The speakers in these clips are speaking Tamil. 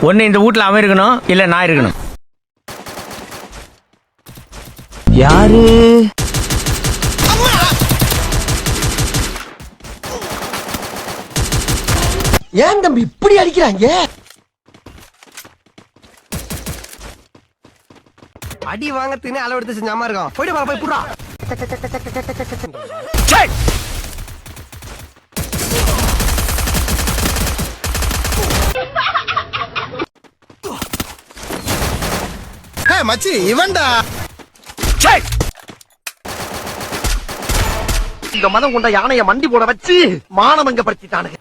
ஒண்ணு இந்த வீட்டுல அவன் இருக்கணும், இல்ல நான் இருக்கணும். யாரு? ஏன் தம்பி இப்படி அடிக்கிறாங்க? அடி வாங்கறதுன்னு அளவெடுத்து செஞ்சாம இருக்கான். போயிட்டு வர போய் புடுறா. மச்சி இவன்டா. இந்த மதம் கொண்ட யானைய மண்டி போட வச்சு மானமங்க படுத்திட்டானுங்க.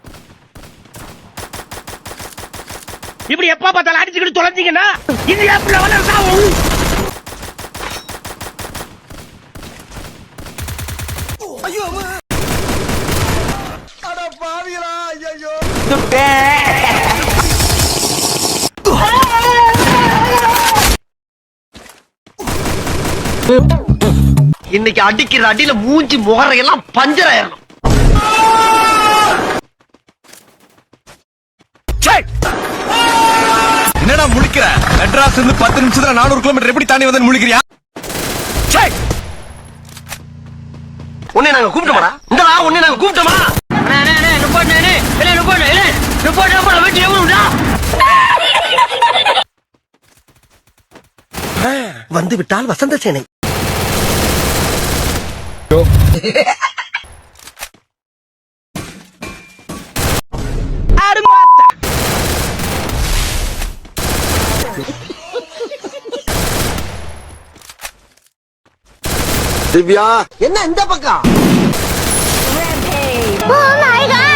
இப்படி எப்ப பார்த்தாலும் அடிச்சுக்கிட்டு தொலைஞ்சீங்கன்னா இது எப்படி வளர்ச்சாவும்? ஐயோ அட பாவிகளா, ஐயோ இன்னைக்கு அடிக்கிற அடியில மூஞ்சி முகரையெல்லாம் பஞ்சர் ஆயிரணும். என்னடா முழிக்கிற? மெட்ராஸ் இருந்து 10 நிமிஷத்துல 400 கிலோமீட்டர் எப்படி தாண்டி வந்து முழிக்கிறியா? உன்னை நாங்க கூப்பிட்டோமா? இந்த உன்னை நாங்க கூப்பிட்டோமா? வந்து விட்டால் வசந்த சேனை. திவ்யா என்ன இந்த பக்கம்? Oh my god!